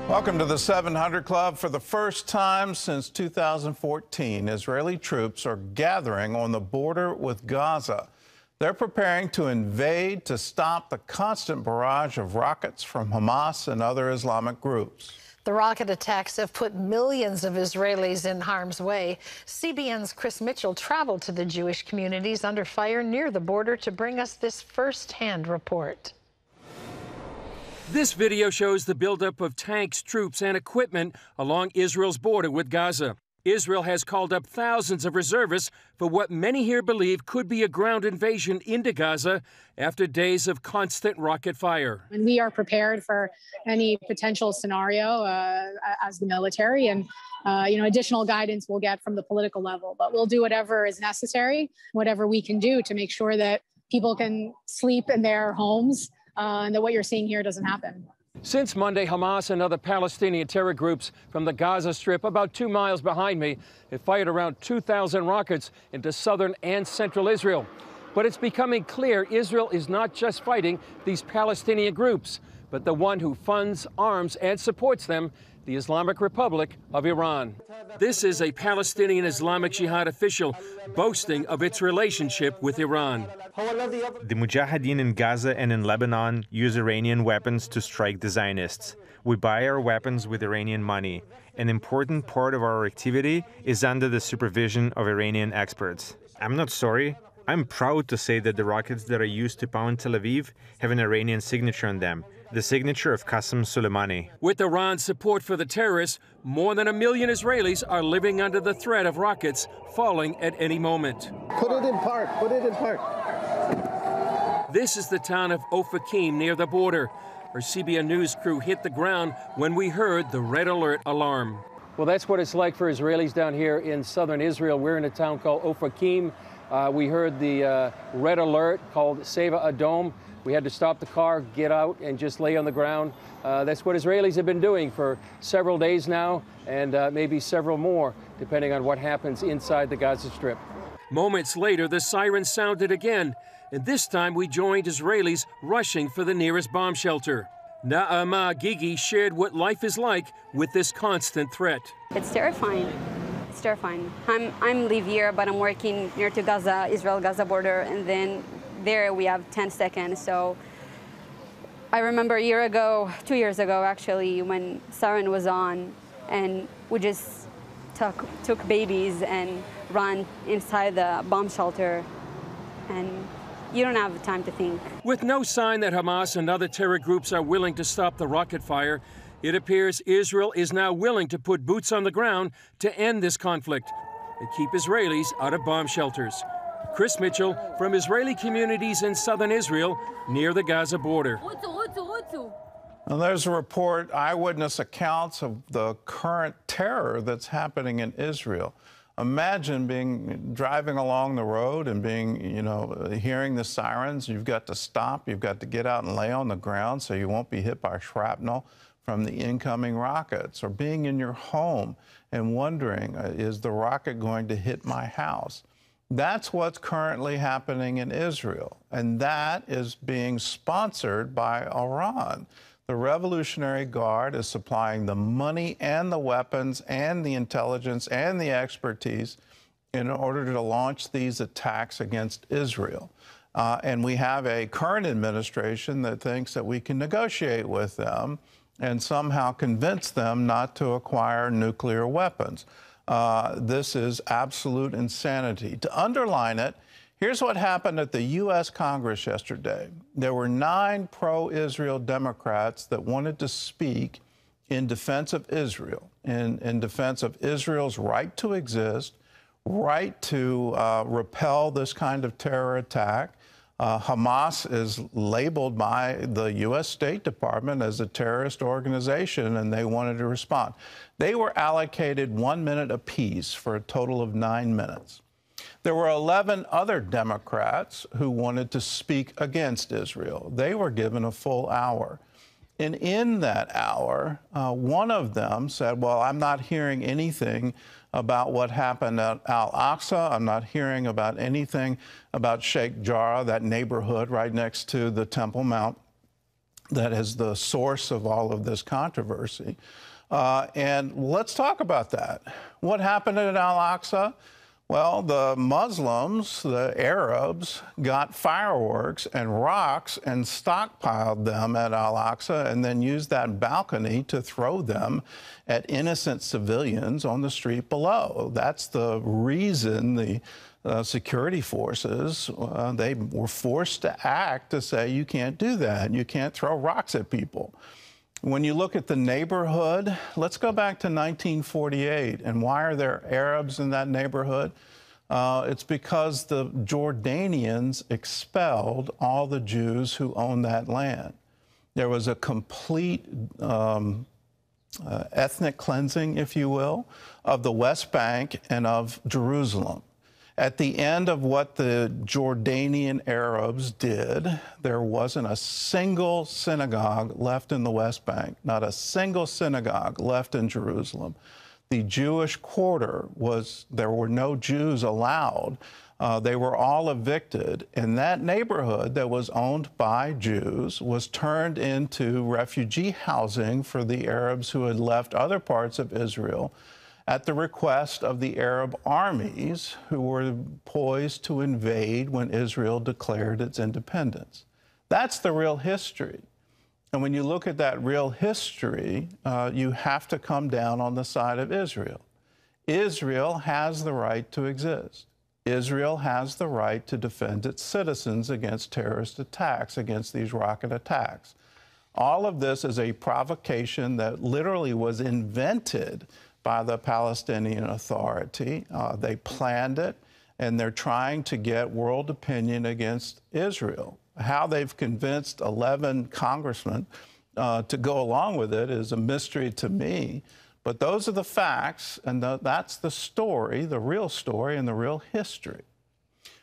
Welcome to the 700 Club. For the first time since 2014, Israeli troops are gathering on the border with Gaza. They're preparing to invade to stop the constant barrage of rockets from Hamas and other Islamic groups. The rocket attacks have put millions of Israelis in harm's way. CBN's Chris Mitchell traveled to the Jewish communities under fire near the border to bring us this first-hand report. This video shows the buildup of tanks, troops, and equipment along Israel's border with Gaza. Israel has called up thousands of reservists for what many here believe could be a ground invasion into Gaza after days of constant rocket fire. And we are prepared for any potential scenario as the military, and additional guidance we'll get from the political level. But we'll do whatever is necessary, whatever we can do to make sure that people can sleep in their homes and that what you're seeing here doesn't happen. Since Monday, Hamas and other Palestinian terror groups from the Gaza Strip, about 2 miles behind me, have fired around 2,000 rockets into southern and central Israel. But it's becoming clear Israel is not just fighting these Palestinian groups, but the one who funds, arms, and supports them, the Islamic Republic of Iran. This is a Palestinian Islamic Jihad official boasting of its relationship with Iran. The Mujahideen in Gaza and in Lebanon use Iranian weapons to strike the Zionists. We buy our weapons with Iranian money. An important part of our activity is under the supervision of Iranian experts. I'm not sorry. I'm proud to say that the rockets that are used to pound Tel Aviv have an Iranian signature on them, the signature of Qasem Soleimani. With Iran's support for the terrorists, more than 1 million Israelis are living under the threat of rockets falling at any moment. Put it in park, put it in park. This is the town of Ofakim near the border. Our CBN News crew hit the ground when we heard the red alert alarm. Well, that's what it's like for Israelis down here in southern Israel. We're in a town called Ofakim. We heard the red alert called Seva Adom. We had to stop the car, get out, and just lay on the ground. That's what Israelis have been doing for several days now, and maybe several more, depending on what happens inside the Gaza Strip. Moments later, the siren sounded again, and this time we joined Israelis rushing for the nearest bomb shelter. Naama Gigi shared what life is like with this constant threat. It's terrifying. It's terrifying. I'm live here, but I'm working near to Gaza, Israel-Gaza border, and then there we have 10 seconds. So I remember 2 years ago actually, when siren was on, and we just took babies and ran inside the bomb shelter, and you don't have time to think. With no sign that Hamas and other terror groups are willing to stop the rocket fire, it appears Israel is now willing to put boots on the ground to end this conflict and keep Israelis out of bomb shelters. Chris Mitchell from Israeli communities in southern Israel near the Gaza border. Well, there's a report, eyewitness accounts of the current terror that's happening in Israel. Imagine driving along the road and hearing the sirens. You've got to stop. You've got to get out and lay on the ground so you won't be hit by shrapnel from the incoming rockets, or being in your home and wondering, is the rocket going to hit my house? That's what's currently happening in Israel, and that is being sponsored by Iran. The Revolutionary Guard is supplying the money and the weapons and the intelligence and the expertise in order to launch these attacks against Israel. And we have a current administration that thinks that we can negotiate with them and somehow convince them not to acquire nuclear weapons. This is absolute insanity. To underline it, here's what happened at the U.S. Congress yesterday. There were 9 pro-Israel Democrats that wanted to speak in defense of Israel, in defense of Israel's right to exist, right to repel this kind of terror attack. Hamas is labeled by the U.S. State Department as a terrorist organization, and they wanted to respond. They were allocated 1 minute apiece for a total of 9 minutes. There were 11 other Democrats who wanted to speak against Israel. They were given a full hour. And in that hour, one of them said, well, I'm not hearing anything about what happened at Al-Aqsa. I'm not hearing about anything about Sheikh Jarrah, that neighborhood right next to the Temple Mount. that is the source of all of this controversy. And let's talk about that. What happened at Al-Aqsa? Well, the Muslims, the Arabs, got fireworks and rocks and stockpiled them at Al-Aqsa and then used that balcony to throw them at innocent civilians on the street below. That's the reason the security forces, they were forced to act to say, you can't do that. You can't throw rocks at people. When you look at the neighborhood, let's go back to 1948. And why are there Arabs in that neighborhood? It's because the Jordanians expelled all the Jews who owned that land. There was a complete ethnic cleansing, if you will, of the West Bank and of Jerusalem. At the end of what the Jordanian Arabs did, there wasn't a single synagogue left in the West Bank, not a single synagogue left in Jerusalem. The Jewish quarter there were no Jews allowed. They were all evicted. And that neighborhood that was owned by Jews was turned into refugee housing for the Arabs who had left other parts of Israel at the request of the Arab armies who were poised to invade when Israel declared its independence. That's the real history. And when you look at that real history, you have to come down on the side of Israel. Israel has the right to exist. Israel has the right to defend its citizens against terrorist attacks, against these rocket attacks. All of this is a provocation that literally was invented by the Palestinian Authority. They planned it, and they're trying to get world opinion against Israel. How they've convinced 11 congressmen to go along with it is a mystery to me. But those are the facts, and that's the story, the real story, and the real history.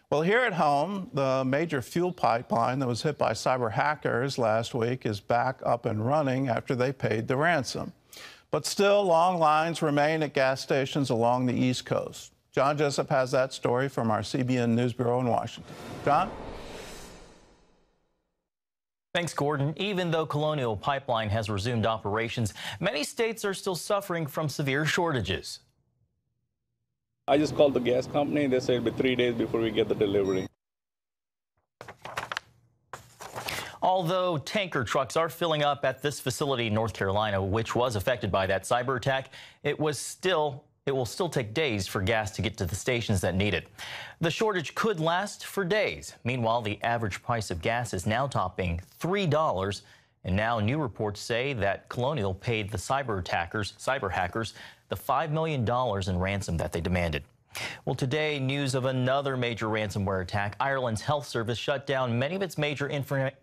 Well, here at home, the major fuel pipeline that was hit by cyber hackers last week is back up and running after they paid the ransom. But still, long lines remain at gas stations along the East Coast. John Jessup has that story from our CBN News Bureau in Washington. John? Thanks, Gordon. Even though Colonial Pipeline has resumed operations, many states are still suffering from severe shortages. I just called the gas company. They said it'll be 3 days before we get the delivery. Although tanker trucks are filling up at this facility in North Carolina, which was affected by that cyber attack, it will still take days for gas to get to the stations that need it. The shortage could last for days. Meanwhile, the average price of gas is now topping $3. And now new reports say that Colonial paid the cyber hackers, the $5 million in ransom that they demanded. Well, today, news of another major ransomware attack. Ireland's health service shut down many of its major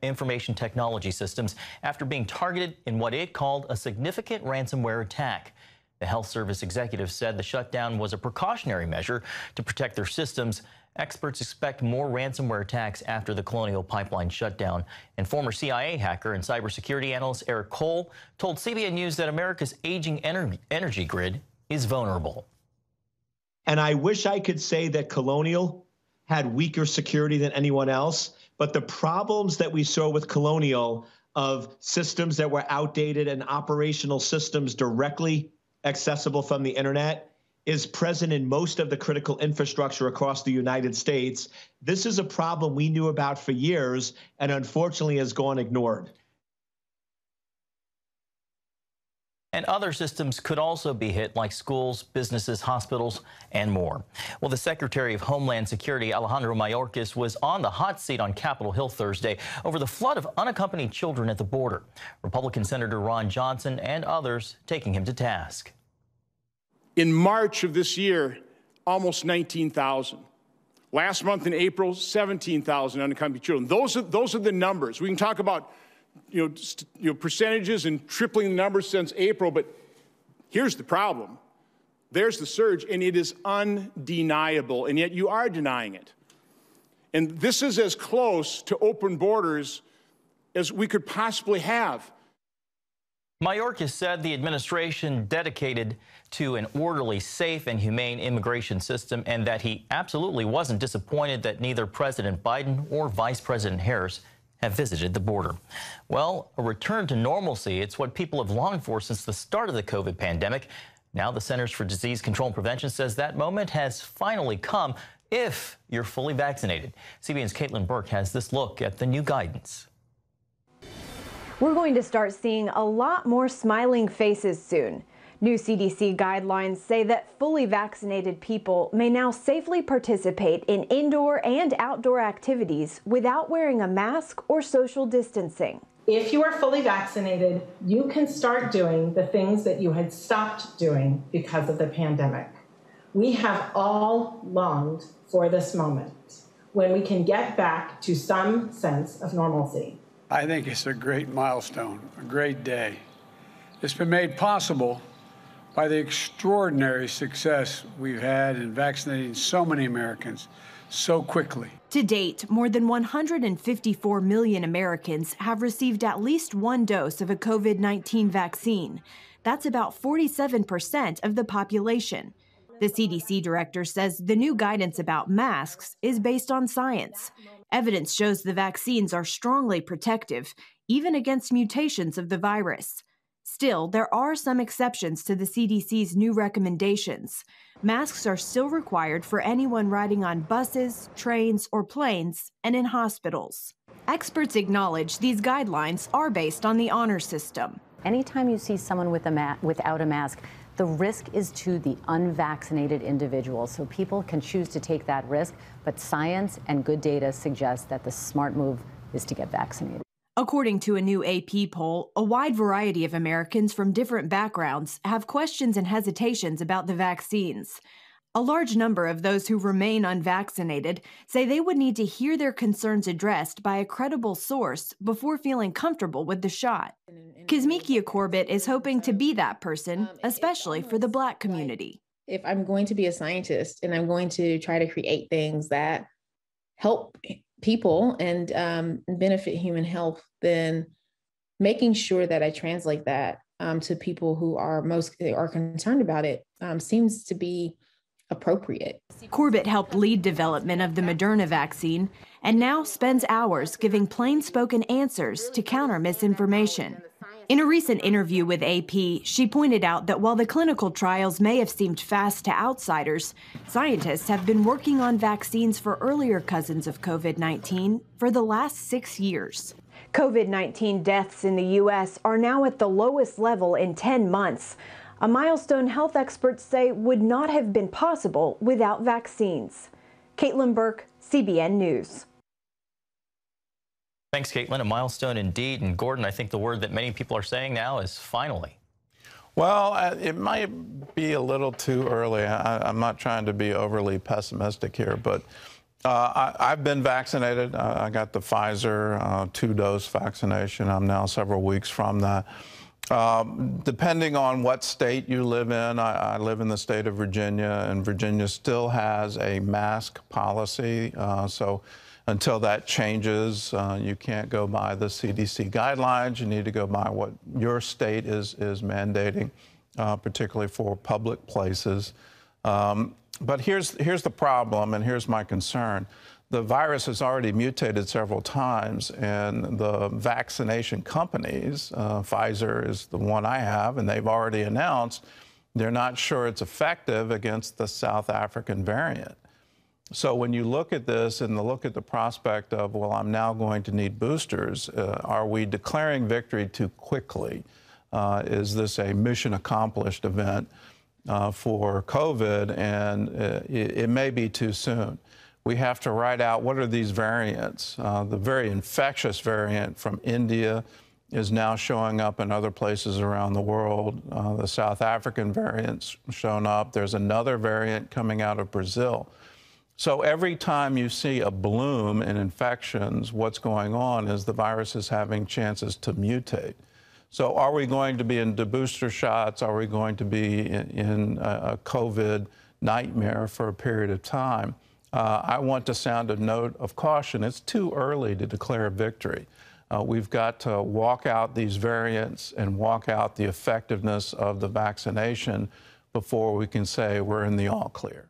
information technology systems after being targeted in what it called a significant ransomware attack. The health service executive said the shutdown was a precautionary measure to protect their systems. Experts expect more ransomware attacks after the Colonial Pipeline shutdown. And former CIA hacker and cybersecurity analyst Eric Cole told CBN News that America's aging energy grid is vulnerable. And I wish I could say that Colonial had weaker security than anyone else, but the problems that we saw with Colonial of systems that were outdated and operational systems directly accessible from the internet is present in most of the critical infrastructure across the United States. This is a problem we knew about for years and unfortunately has gone ignored. And other systems could also be hit, like schools, businesses, hospitals, and more. Well, the Secretary of Homeland Security, Alejandro Mayorkas, was on the hot seat on Capitol Hill Thursday over the flood of unaccompanied children at the border. Republican Senator Ron Johnson and others taking him to task. In March of this year, almost 19,000. Last month in April, 17,000 unaccompanied children. Those are the numbers. We can talk about percentages and tripling the numbers since April, but here's the problem. There's the surge, and it is undeniable, and yet you are denying it. And this is as close to open borders as we could possibly have. Mayorkas said the administration dedicated to an orderly, safe, and humane immigration system, and that he absolutely wasn't disappointed that neither President Biden or Vice President Harris have visited the border. Well, a return to normalcy, it's what people have longed for since the start of the COVID pandemic. Now the Centers for Disease Control and Prevention says that moment has finally come if you're fully vaccinated. CBN's Caitlin Burke has this look at the new guidance. We're going to start seeing a lot more smiling faces soon. New CDC guidelines say that fully vaccinated people may now safely participate in indoor and outdoor activities without wearing a mask or social distancing. If you are fully vaccinated, you can start doing the things that you had stopped doing because of the pandemic. We have all longed for this moment when we can get back to some sense of normalcy. I think it's a great milestone, a great day. It's been made possible by the extraordinary success we've had in vaccinating so many Americans so quickly. To date, more than 154 million Americans have received at least one dose of a COVID-19 vaccine. That's about 47% of the population. The CDC director says the new guidance about masks is based on science. Evidence shows the vaccines are strongly protective, even against mutations of the virus. Still, there are some exceptions to the CDC's new recommendations. Masks are still required for anyone riding on buses, trains, or planes, and in hospitals. Experts acknowledge these guidelines are based on the honor system. Anytime you see someone without a mask, the risk is to the unvaccinated individual. So people can choose to take that risk, but science and good data suggest that the smart move is to get vaccinated. According to a new AP poll, a wide variety of Americans from different backgrounds have questions and hesitations about the vaccines. A large number of those who remain unvaccinated say they would need to hear their concerns addressed by a credible source before feeling comfortable with the shot. Kizmikia Corbett is hoping to be that person, especially for the Black community. If I'm going to be a scientist and I'm going to try to create things that help people and benefit human health, then making sure that I translate that to people who are concerned about it seems to be appropriate. Corbett helped lead development of the Moderna vaccine and now spends hours giving plain-spoken answers to counter misinformation. In a recent interview with AP, she pointed out that while the clinical trials may have seemed fast to outsiders, scientists have been working on vaccines for earlier cousins of COVID-19 for the last 6 years. COVID-19 deaths in the U.S. are now at the lowest level in 10 months. A milestone health experts say would not have been possible without vaccines. Caitlin Burke, CBN News. Thanks, Caitlin. A milestone indeed. And Gordon, I think the word that many people are saying now is finally. Well, it might be a little too early. I'm not trying to be overly pessimistic here, but I've been vaccinated. I got the Pfizer 2-dose vaccination. I'm now several weeks from that. Depending on what state you live in, I live in the state of Virginia, and Virginia still has a mask policy. So until that changes, you can't go by the CDC guidelines. You need to go by what your state is mandating, particularly for public places. But here's the problem, and here's my concern. The virus has already mutated several times, and the vaccination companies, Pfizer is the one I have, and they've already announced they're not sure it's effective against the South African variant. So when you look at this and look at the prospect of, well, I'm now going to need boosters, are we declaring victory too quickly? Is this a mission accomplished event for COVID? And it may be too soon. We have to write out what are these variants. The very infectious variant from India is now showing up in other places around the world. The South African variant's shown up. There's another variant coming out of Brazil. So every time you see a bloom in infections, what's going on is the virus is having chances to mutate. So are we going to be into booster shots? Are we going to be in a COVID nightmare for a period of time? I want to sound a note of caution. It's too early to declare a victory. We've got to walk out these variants and walk out the effectiveness of the vaccination before we can say we're in the all clear.